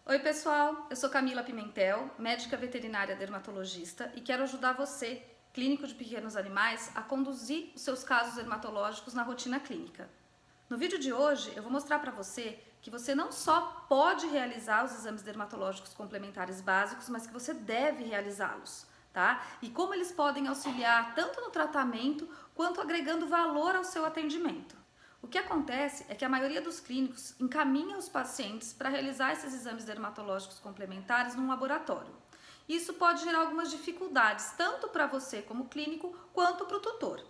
Oi pessoal, eu sou Camila Pimentel, médica veterinária dermatologista e quero ajudar você, clínico de pequenos animais, a conduzir os seus casos dermatológicos na rotina clínica. No vídeo de hoje eu vou mostrar para você que você não só pode realizar os exames dermatológicos complementares básicos, mas que você deve realizá-los, tá? E como eles podem auxiliar tanto no tratamento quanto agregando valor ao seu atendimento. O que acontece é que a maioria dos clínicos encaminha os pacientes para realizar esses exames dermatológicos complementares num laboratório. Isso pode gerar algumas dificuldades, tanto para você como clínico, quanto para o tutor.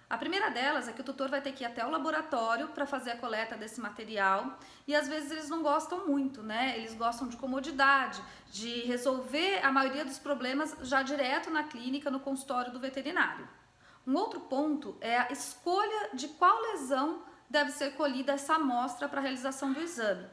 A primeira delas é que o tutor vai ter que ir até o laboratório para fazer a coleta desse material e às vezes eles não gostam muito, né? Eles gostam de comodidade, de resolver a maioria dos problemas já direto na clínica, no consultório do veterinário. Um outro ponto é a escolha de qual lesão deve ser colhida essa amostra para a realização do exame.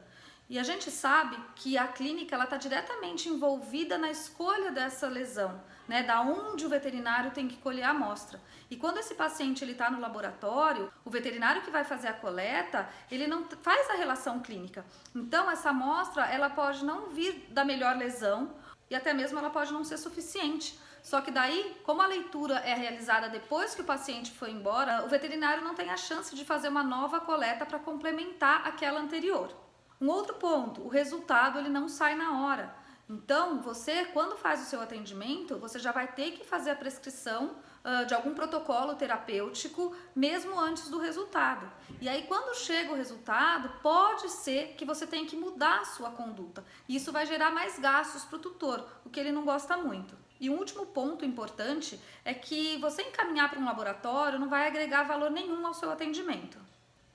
E a gente sabe que a clínica está diretamente envolvida na escolha dessa lesão, né, da onde o veterinário tem que colher a amostra. E quando esse paciente está no laboratório, o veterinário que vai fazer a coleta, ele não faz a relação clínica. Então essa amostra ela pode não vir da melhor lesão e até mesmo ela pode não ser suficiente. Só que daí, como a leitura é realizada depois que o paciente foi embora, o veterinário não tem a chance de fazer uma nova coleta para complementar aquela anterior. Um outro ponto, o resultado ele não sai na hora. Então, você, quando faz o seu atendimento, você já vai ter que fazer a prescrição de algum protocolo terapêutico, mesmo antes do resultado. E aí, quando chega o resultado, pode ser que você tenha que mudar a sua conduta. E isso vai gerar mais gastos para o tutor, o que ele não gosta muito. E um último ponto importante é que você encaminhar para um laboratório não vai agregar valor nenhum ao seu atendimento.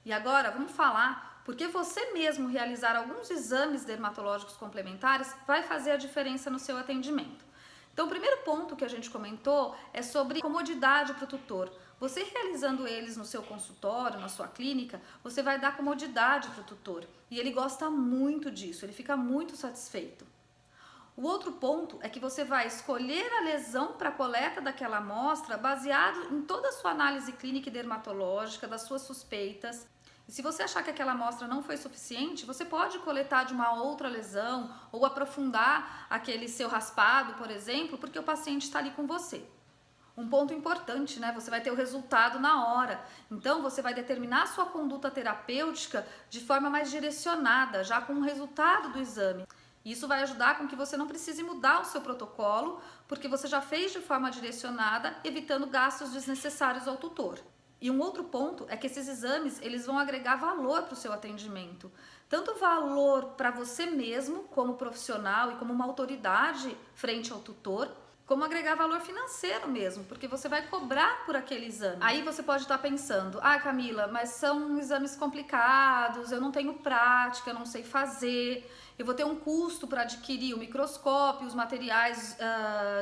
E agora, vamos falar porque você mesmo realizar alguns exames dermatológicos complementares vai fazer a diferença no seu atendimento. Então, o primeiro ponto que a gente comentou é sobre comodidade para o tutor. Você realizando eles no seu consultório, na sua clínica, você vai dar comodidade para o tutor. E ele gosta muito disso, ele fica muito satisfeito. O outro ponto é que você vai escolher a lesão para a coleta daquela amostra baseado em toda a sua análise clínica e dermatológica, das suas suspeitas. E se você achar que aquela amostra não foi suficiente, você pode coletar de uma outra lesão ou aprofundar aquele seu raspado, por exemplo, porque o paciente está ali com você. Um ponto importante, né? Você vai ter o resultado na hora. Então, você vai determinar a sua conduta terapêutica de forma mais direcionada, já com o resultado do exame. Isso vai ajudar com que você não precise mudar o seu protocolo, porque você já fez de forma direcionada, evitando gastos desnecessários ao tutor. E um outro ponto é que esses exames eles vão agregar valor para o seu atendimento. Tanto valor para você mesmo, como profissional e como uma autoridade frente ao tutor, como agregar valor financeiro mesmo, porque você vai cobrar por aquele exame. Aí você pode estar pensando, Camila, mas são exames complicados, eu não tenho prática, eu não sei fazer, eu vou ter um custo para adquirir o microscópio, os materiais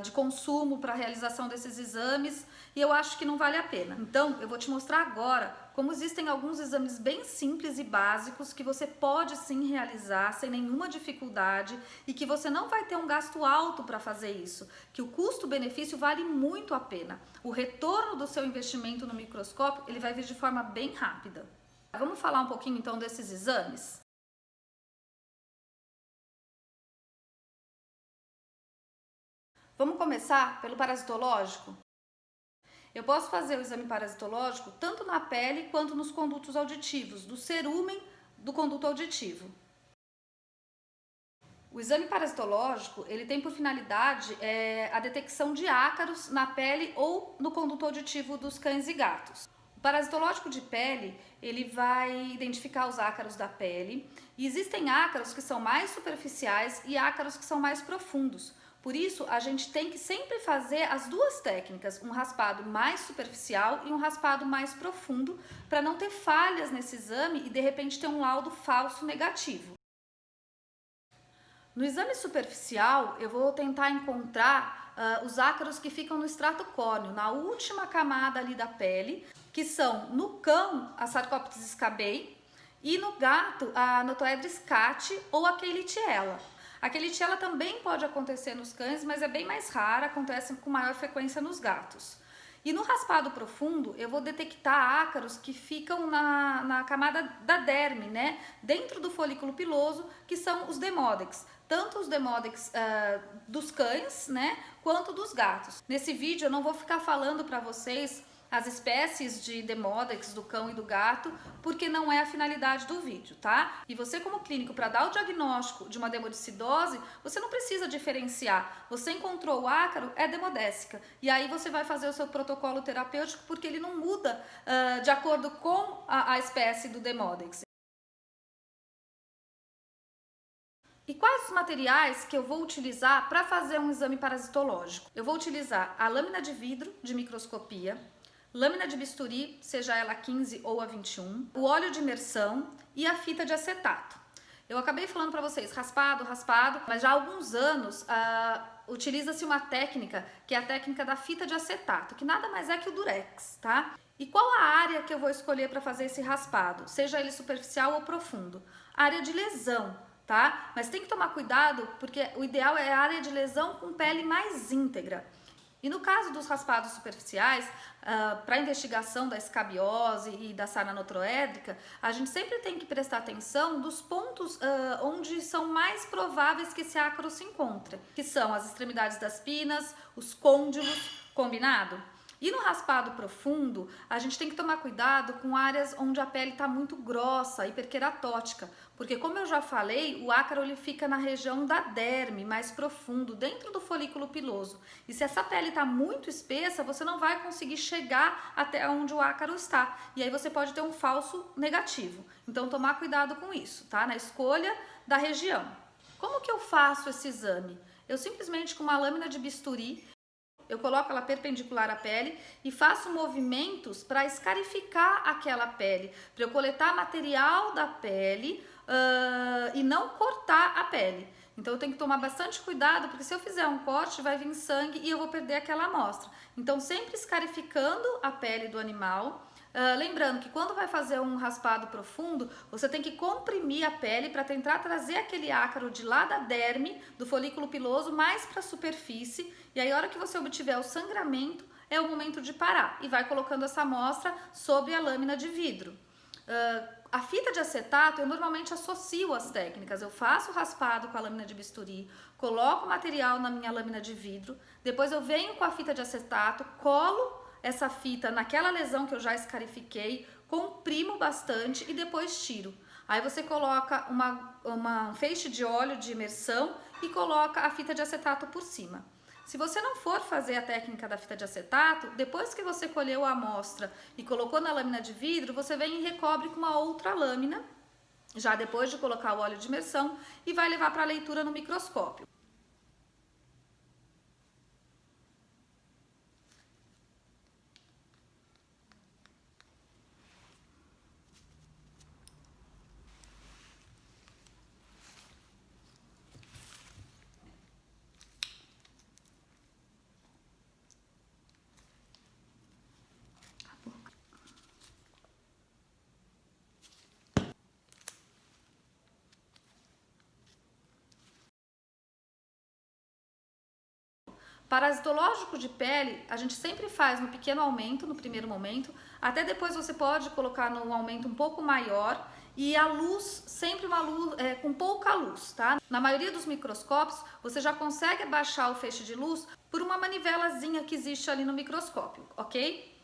de consumo para a realização desses exames, e eu acho que não vale a pena. Então, eu vou te mostrar agora como existem alguns exames bem simples e básicos que você pode sim realizar sem nenhuma dificuldade e que você não vai ter um gasto alto para fazer isso, que o custo-benefício vale muito a pena. O retorno do seu investimento no microscópio, ele vai vir de forma bem rápida. Vamos falar um pouquinho então desses exames? Vamos começar pelo parasitológico? Eu posso fazer o exame parasitológico tanto na pele quanto nos condutos auditivos, do cerúmen do conduto auditivo. O exame parasitológico ele tem por finalidade a detecção de ácaros na pele ou no conduto auditivo dos cães e gatos. O parasitológico de pele ele vai identificar os ácaros da pele e existem ácaros que são mais superficiais e ácaros que são mais profundos. Por isso, a gente tem que sempre fazer as duas técnicas, um raspado mais superficial e um raspado mais profundo, para não ter falhas nesse exame e de repente ter um laudo falso negativo. No exame superficial, eu vou tentar encontrar os ácaros que ficam no estrato córneo, na última camada ali da pele, que são no cão a Sarcoptes scabei e no gato a Notoedris cati ou a Keyletiella. A Keyletiella também pode acontecer nos cães, mas é bem mais rara, acontece com maior frequência nos gatos. E no raspado profundo, eu vou detectar ácaros que ficam na camada da derme, né? Dentro do folículo piloso, que são os demódex. tanto os Demodex dos cães, né, quanto dos gatos. Nesse vídeo eu não vou ficar falando para vocês as espécies de Demodex do cão e do gato, porque não é a finalidade do vídeo, tá? E você como clínico, para dar o diagnóstico de uma demodicidose, você não precisa diferenciar. Você encontrou o ácaro, é demodécica. E aí você vai fazer o seu protocolo terapêutico, porque ele não muda de acordo com a espécie do Demodex. E quais os materiais que eu vou utilizar para fazer um exame parasitológico? Eu vou utilizar a lâmina de vidro de microscopia, lâmina de bisturi, seja ela 15 ou a 21, o óleo de imersão e a fita de acetato. Eu acabei falando para vocês raspado, mas já há alguns anos utiliza-se uma técnica que é a técnica da fita de acetato, que nada mais é que o durex, tá? E qual a área que eu vou escolher para fazer esse raspado, seja ele superficial ou profundo? Área de lesão, tá? Mas tem que tomar cuidado, porque o ideal é a área de lesão com pele mais íntegra. E no caso dos raspados superficiais, para investigação da escabiose e da sarna notoédrica, a gente sempre tem que prestar atenção dos pontos onde são mais prováveis que esse ácaro se encontre, que são as extremidades das pinas, os côndilos, combinado? E no raspado profundo, a gente tem que tomar cuidado com áreas onde a pele está muito grossa, hiperqueratótica, porque como eu já falei, o ácaro ele fica na região da derme, mais profundo, dentro do folículo piloso. E se essa pele está muito espessa, você não vai conseguir chegar até onde o ácaro está. E aí você pode ter um falso negativo. Então tomar cuidado com isso, tá? Na escolha da região. Como que eu faço esse exame? Eu simplesmente com uma lâmina de bisturi, eu coloco ela perpendicular à pele e faço movimentos para escarificar aquela pele, para eu coletar material da pele e não cortar a pele. Então eu tenho que tomar bastante cuidado, porque se eu fizer um corte vai vir sangue e eu vou perder aquela amostra. Então sempre escarificando a pele do animal. Lembrando que quando vai fazer um raspado profundo, você tem que comprimir a pele para tentar trazer aquele ácaro de lá da derme, do folículo piloso, mais para a superfície. E aí, a hora que você obtiver o sangramento, é o momento de parar. E vai colocando essa amostra sobre a lâmina de vidro. A fita de acetato, eu normalmente associo as técnicas. Eu faço o raspado com a lâmina de bisturi, coloco o material na minha lâmina de vidro, depois eu venho com a fita de acetato, colo essa fita naquela lesão que eu já escarifiquei, comprimo bastante e depois tiro. Aí você coloca um feixe de óleo de imersão e coloca a fita de acetato por cima. Se você não for fazer a técnica da fita de acetato, depois que você colheu a amostra e colocou na lâmina de vidro, você vem e recobre com uma outra lâmina, já depois de colocar o óleo de imersão, e vai levar para a leitura no microscópio. Parasitológico de pele, a gente sempre faz no pequeno aumento, no primeiro momento, até depois você pode colocar num aumento um pouco maior e a luz, sempre uma luz com pouca luz, tá? Na maioria dos microscópios, você já consegue abaixar o feixe de luz por uma manivelazinha que existe ali no microscópio, ok?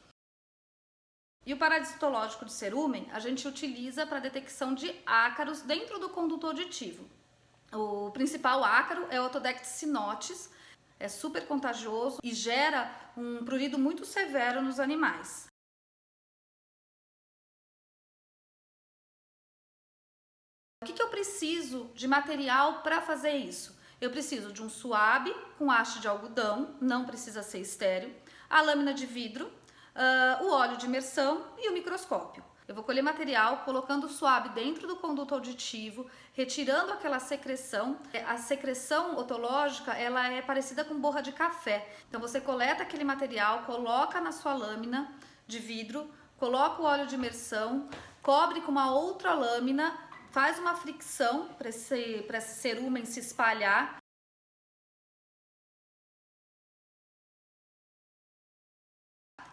E o parasitológico de cerumen, a gente utiliza para detecção de ácaros dentro do conduto auditivo. O principal ácaro é o Otodectes cynotes, é super contagioso e gera um prurido muito severo nos animais. O que eu preciso de material para fazer isso? Eu preciso de um suave com haste de algodão, não precisa ser estéril, a lâmina de vidro, o óleo de imersão e o microscópio. Eu vou colher material colocando o suave dentro do conduto auditivo, retirando aquela secreção. A secreção otológica, ela é parecida com borra de café. Então você coleta aquele material, coloca na sua lâmina de vidro, coloca o óleo de imersão, cobre com uma outra lâmina, faz uma fricção para esse cerumen se espalhar.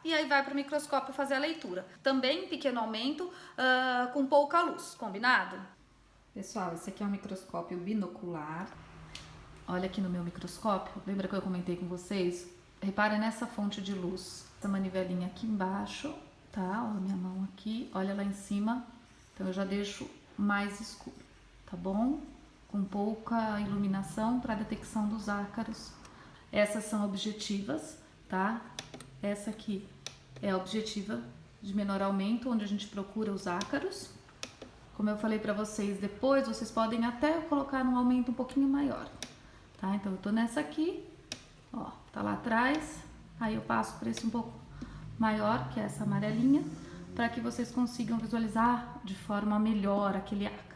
E aí vai para o microscópio fazer a leitura. Também em pequeno aumento, com pouca luz, combinado? Pessoal, esse aqui é um microscópio binocular. Olha aqui no meu microscópio, lembra que eu comentei com vocês? Repara nessa fonte de luz, essa manivelinha aqui embaixo, tá? Ó, minha mão aqui, olha lá em cima. Então eu já deixo mais escuro, tá bom? Com pouca iluminação para detecção dos ácaros. Essas são objetivas, tá? Essa aqui é a objetiva de menor aumento, onde a gente procura os ácaros. Como eu falei para vocês, depois vocês podem até colocar num aumento um pouquinho maior, tá? Então eu tô nessa aqui, ó, tá lá atrás, aí eu passo para esse um pouco maior, que é essa amarelinha, para que vocês consigam visualizar de forma melhor aquele ácaro.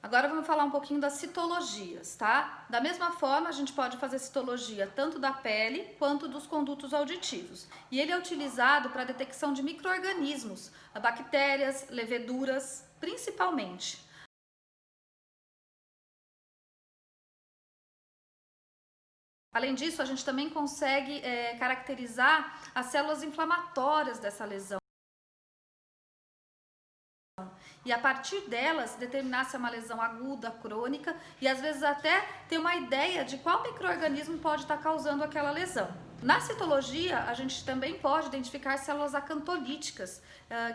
Agora vamos falar um pouquinho das citologias, tá? Da mesma forma, a gente pode fazer citologia tanto da pele quanto dos condutos auditivos. E ele é utilizado para a detecção de micro-organismos, bactérias, leveduras, principalmente. Além disso, a gente também consegue caracterizar as células inflamatórias dessa lesão. E a partir delas determinar se é uma lesão aguda, crônica e às vezes até ter uma ideia de qual micro-organismo pode estar causando aquela lesão. Na citologia, a gente também pode identificar células acantolíticas,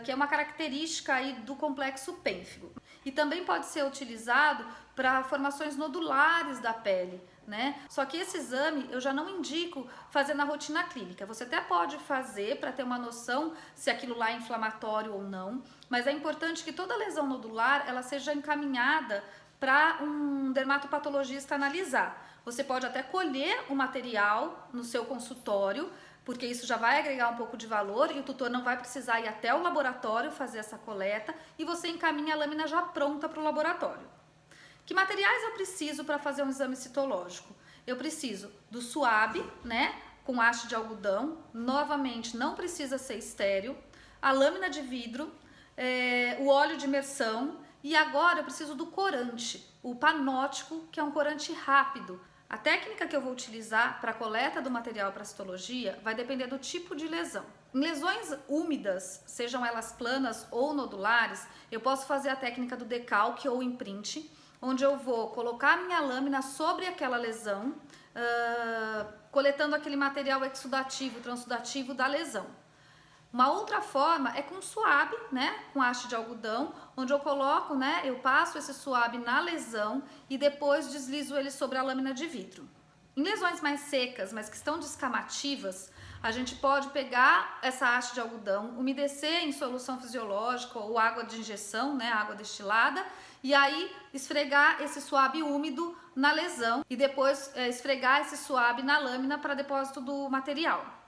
que é uma característica aí do complexo pênfigo. E também pode ser utilizado para formações nodulares da pele, né? Só que esse exame eu já não indico fazer na rotina clínica. Você até pode fazer para ter uma noção se aquilo lá é inflamatório ou não, mas é importante que toda lesão nodular ela seja encaminhada para um dermatopatologista analisar. Você pode até colher o material no seu consultório, porque isso já vai agregar um pouco de valor e o tutor não vai precisar ir até o laboratório fazer essa coleta e você encaminha a lâmina já pronta para o laboratório. Que materiais eu preciso para fazer um exame citológico? Eu preciso do suave, né, com haste de algodão, novamente não precisa ser estéril, a lâmina de vidro, o óleo de imersão e agora eu preciso do corante, o panótico, que é um corante rápido. A técnica que eu vou utilizar para a coleta do material para citologia vai depender do tipo de lesão. Em lesões úmidas, sejam elas planas ou nodulares, eu posso fazer a técnica do decalque ou imprint, onde eu vou colocar a minha lâmina sobre aquela lesão, coletando aquele material exudativo, transudativo da lesão. Uma outra forma é com suave, né, com haste de algodão, onde eu coloco, né, eu passo esse suave na lesão e depois deslizo ele sobre a lâmina de vidro. Em lesões mais secas, mas que estão descamativas, a gente pode pegar essa haste de algodão, umedecer em solução fisiológica ou água de injeção, né, água destilada, e aí esfregar esse suave úmido na lesão e depois esfregar esse suave na lâmina para depósito do material.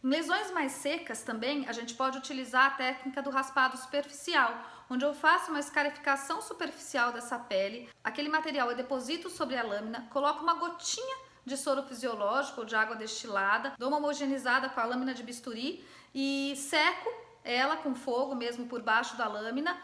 Em lesões mais secas também, a gente pode utilizar a técnica do raspado superficial, onde eu faço uma escarificação superficial dessa pele, aquele material eu deposito sobre a lâmina, coloco uma gotinha de soro fisiológico ou de água destilada, dou uma homogeneizada com a lâmina de bisturi e seco ela com fogo mesmo por baixo da lâmina.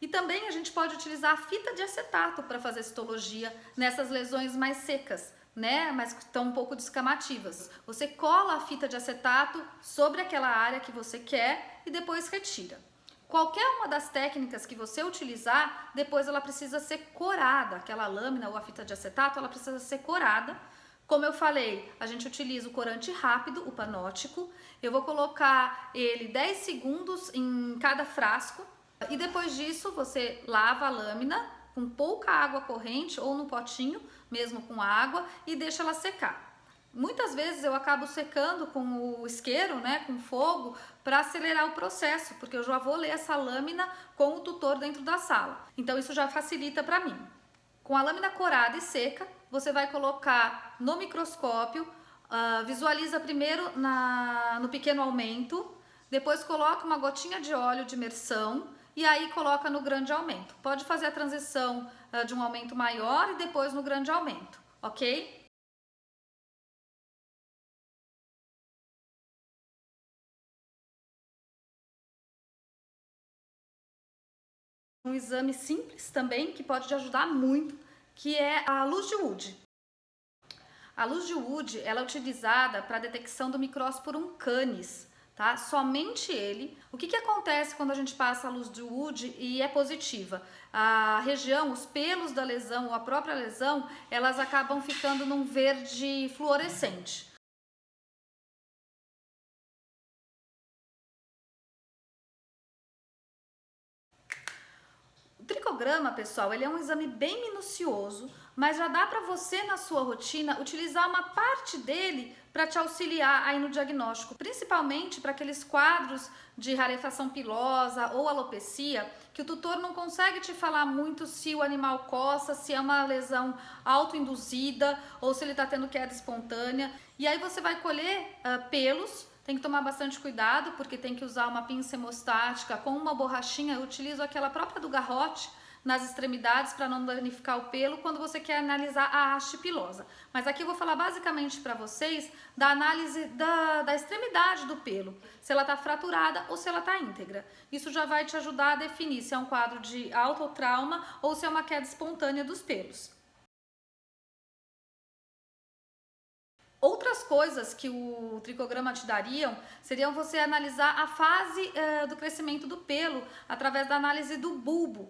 E também a gente pode utilizar a fita de acetato para fazer citologia nessas lesões mais secas, né, mas que estão um pouco descamativas. Você cola a fita de acetato sobre aquela área que você quer e depois retira. Qualquer uma das técnicas que você utilizar, depois ela precisa ser corada. Aquela lâmina ou a fita de acetato, ela precisa ser corada. Como eu falei, a gente utiliza o corante rápido, o panótico. Eu vou colocar ele 10 segundos em cada frasco e depois disso você lava a lâmina com pouca água corrente ou no potinho, mesmo com água, e deixa ela secar. Muitas vezes eu acabo secando com o isqueiro, né, com fogo, para acelerar o processo, porque eu já vou ler essa lâmina com o tutor dentro da sala. Então isso já facilita para mim. Com a lâmina corada e seca, você vai colocar no microscópio, visualiza primeiro no pequeno aumento, depois coloca uma gotinha de óleo de imersão e aí coloca no grande aumento. Pode fazer a transição de um aumento maior e depois no grande aumento, ok? Um exame simples também que pode te ajudar muito, que é a luz de Wood. A luz de Wood ela é utilizada para a detecção do Microsporum canis, tá? Somente ele. O que acontece quando a gente passa a luz de Wood e é positiva? A região, os pelos da lesão ou a própria lesão, elas acabam ficando num verde fluorescente. O tricograma, pessoal, ele é um exame bem minucioso, mas já dá para você, na sua rotina, utilizar uma parte dele para te auxiliar aí no diagnóstico, principalmente para aqueles quadros de rarefação pilosa ou alopecia, que o tutor não consegue te falar muito se o animal coça, se é uma lesão autoinduzida ou se ele está tendo queda espontânea. E aí você vai colher pelos. Tem que tomar bastante cuidado, porque tem que usar uma pinça hemostática com uma borrachinha. Eu utilizo aquela própria do garrote nas extremidades para não danificar o pelo quando você quer analisar a haste pilosa. Mas aqui eu vou falar basicamente para vocês da análise da extremidade do pelo, se ela está fraturada ou se ela está íntegra. Isso já vai te ajudar a definir se é um quadro de autotrauma ou se é uma queda espontânea dos pelos. Outras coisas que o tricograma te dariam seriam você analisar a fase do crescimento do pelo através da análise do bulbo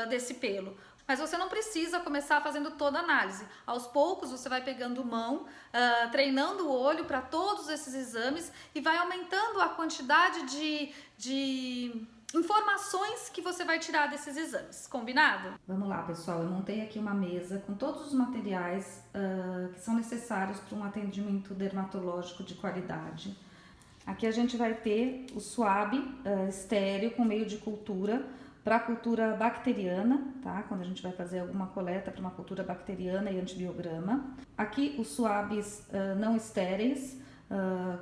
desse pelo. Mas você não precisa começar fazendo toda a análise. Aos poucos você vai pegando mão, treinando o olho para todos esses exames e vai aumentando a quantidade de informações que você vai tirar desses exames, combinado? Vamos lá, pessoal, eu montei aqui uma mesa com todos os materiais que são necessários para um atendimento dermatológico de qualidade. Aqui a gente vai ter o swab estéreo com meio de cultura para cultura bacteriana, tá? Quando a gente vai fazer alguma coleta para uma cultura bacteriana e antibiograma. Aqui os swabs não estéreis,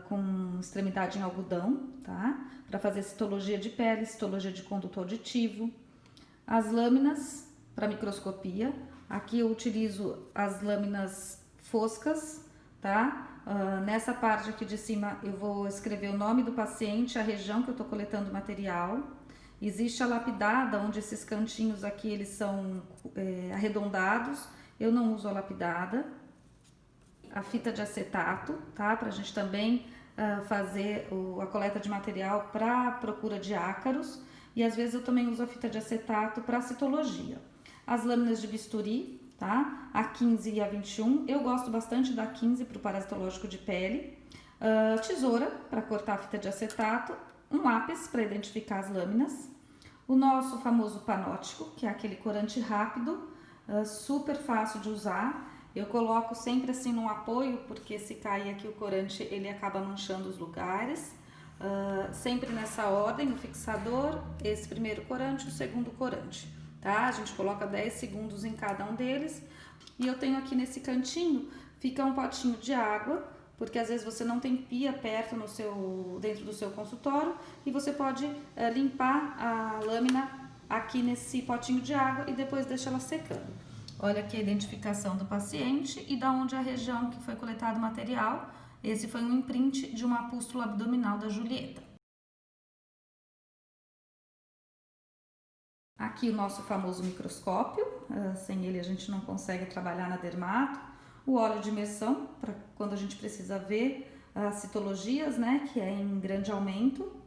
com extremidade em algodão, tá? Para fazer citologia de pele, citologia de conduto auditivo. As lâminas para microscopia. Aqui eu utilizo as lâminas foscas, tá? Nessa parte aqui de cima eu vou escrever o nome do paciente, a região que eu estou coletando o material. Existe a lapidada, onde esses cantinhos aqui eles são arredondados. Eu não uso a lapidada. A fita de acetato, tá? Para a gente também fazer a coleta de material para procura de ácaros. E às vezes eu também uso a fita de acetato para citologia. As lâminas de bisturi, tá? A 15 e a 21. Eu gosto bastante da 15 para o parasitológico de pele. Tesoura para cortar a fita de acetato. Um lápis para identificar as lâminas. O nosso famoso panótico, que é aquele corante rápido, super fácil de usar. Eu coloco sempre assim num apoio, porque se cair aqui o corante, ele acaba manchando os lugares. Sempre nessa ordem, o fixador, esse primeiro corante, o segundo corante, tá? A gente coloca 10 segundos em cada um deles. E eu tenho aqui nesse cantinho, fica um potinho de água, porque às vezes você não tem pia perto dentro do seu consultório, e você pode limpar a lâmina aqui nesse potinho de água e depois deixa ela secando. Olha aqui a identificação do paciente e da onde a região que foi coletado o material. Esse foi um imprint de uma pústula abdominal da Julieta. Aqui o nosso famoso microscópio, sem ele a gente não consegue trabalhar na dermato. O óleo de imersão, para quando a gente precisa ver as citologias, né, que é em grande aumento.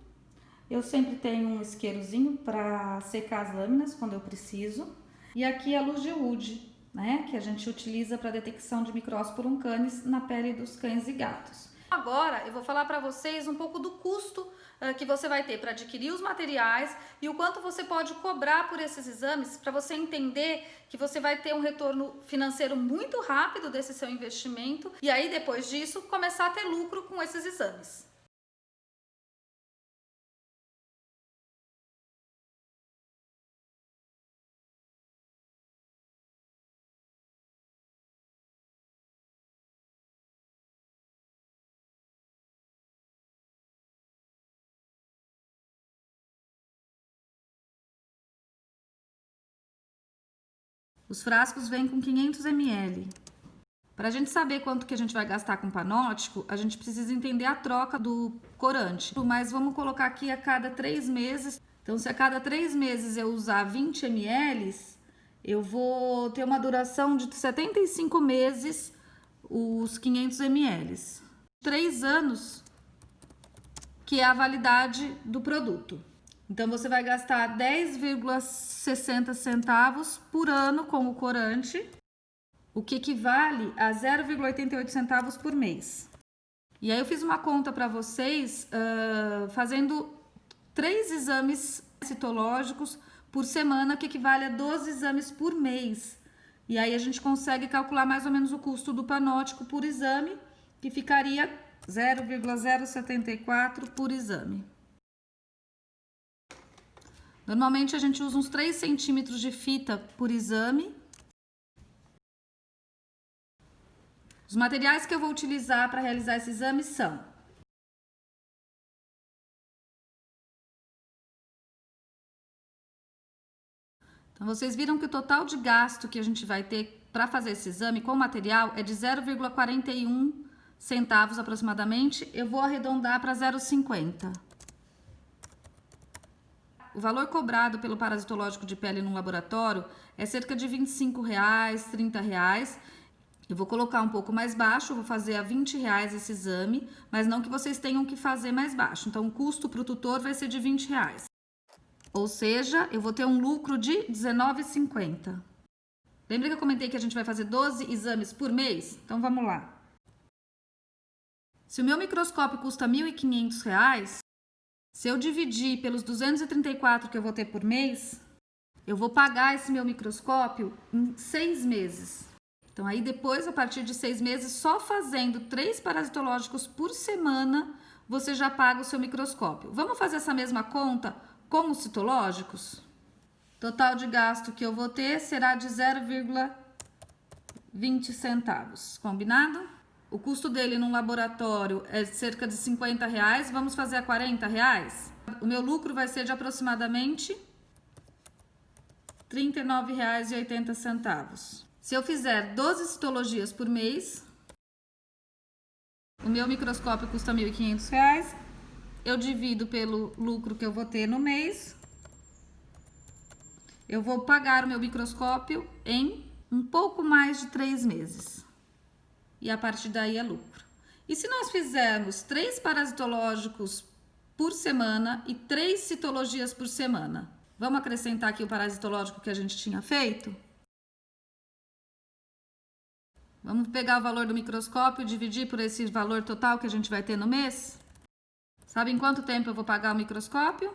Eu sempre tenho um isqueirozinho para secar as lâminas quando eu preciso. E aqui a luz de Wood, né, que a gente utiliza para detecção de Microsporum canis na pele dos cães e gatos. Agora eu vou falar para vocês um pouco do custo que você vai ter para adquirir os materiais e o quanto você pode cobrar por esses exames, para você entender que você vai ter um retorno financeiro muito rápido desse seu investimento e aí depois disso começar a ter lucro com esses exames. Os frascos vêm com 500 ml. Para a gente saber quanto que a gente vai gastar com panótico, a gente precisa entender a troca do corante. Mas vamos colocar aqui a cada 3 meses. Então, se a cada 3 meses eu usar 20 ml, eu vou ter uma duração de 75 meses os 500 ml. 3 anos, que é a validade do produto. Então, você vai gastar 10,60 centavos por ano com o corante, o que equivale a 0,88 centavos por mês. E aí eu fiz uma conta para vocês fazendo 3 exames citológicos por semana, que equivale a 12 exames por mês. E aí a gente consegue calcular mais ou menos o custo do panótico por exame, que ficaria 0,074 por exame. Normalmente a gente usa uns 3 centímetros de fita por exame. Os materiais que eu vou utilizar para realizar esse exame são: então, vocês viram que o total de gasto que a gente vai ter para fazer esse exame com o material é de 0,41 centavos aproximadamente. Eu vou arredondar para 0,50. O valor cobrado pelo parasitológico de pele no laboratório é cerca de R$ 25, R$ 30. Eu vou colocar um pouco mais baixo, vou fazer a R$ 20 esse exame, mas não que vocês tenham que fazer mais baixo. Então, o custo para o tutor vai ser de R$ 20. Ou seja, eu vou ter um lucro de R$ 19,50. Lembra que eu comentei que a gente vai fazer 12 exames por mês? Então, vamos lá. Se o meu microscópio custa R$ 1.500, se eu dividir pelos 234 que eu vou ter por mês, eu vou pagar esse meu microscópio em 6 meses. Então, aí depois, a partir de 6 meses, só fazendo 3 parasitológicos por semana, você já paga o seu microscópio. Vamos fazer essa mesma conta com os citológicos? Total de gasto que eu vou ter será de 0,20 centavos. Combinado? O custo dele num laboratório é cerca de R$ 50. Vamos fazer a R$ 40. O meu lucro vai ser de aproximadamente R$ 39,80. Se eu fizer 12 citologias por mês, o meu microscópio custa R$ 1.500. Eu divido pelo lucro que eu vou ter no mês. Eu vou pagar o meu microscópio em um pouco mais de 3 meses. E a partir daí é lucro. E se nós fizermos 3 parasitológicos por semana e 3 citologias por semana? Vamos acrescentar aqui o parasitológico que a gente tinha feito? Vamos pegar o valor do microscópio e dividir por esse valor total que a gente vai ter no mês? Sabe em quanto tempo eu vou pagar o microscópio?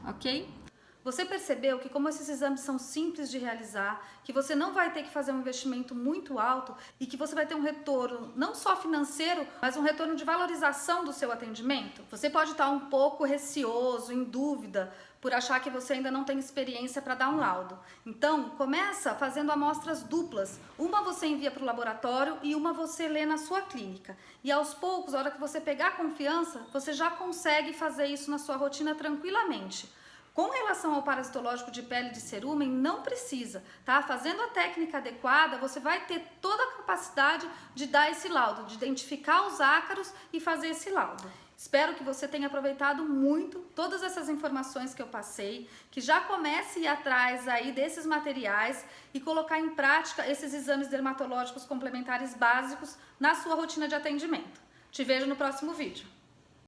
Ok? Você percebeu que como esses exames são simples de realizar, que você não vai ter que fazer um investimento muito alto e que você vai ter um retorno não só financeiro, mas um retorno de valorização do seu atendimento? Você pode estar um pouco receoso, em dúvida, por achar que você ainda não tem experiência para dar um laudo. Então, começa fazendo amostras duplas. Uma você envia para o laboratório e uma você lê na sua clínica. E aos poucos, a hora que você pegar confiança, você já consegue fazer isso na sua rotina tranquilamente. Com relação ao parasitológico de pele de cerumen, não precisa, tá? Fazendo a técnica adequada, você vai ter toda a capacidade de dar esse laudo, de identificar os ácaros e fazer esse laudo. Espero que você tenha aproveitado muito todas essas informações que eu passei, que já comece a ir atrás aí desses materiais e colocar em prática esses exames dermatológicos complementares básicos na sua rotina de atendimento. Te vejo no próximo vídeo.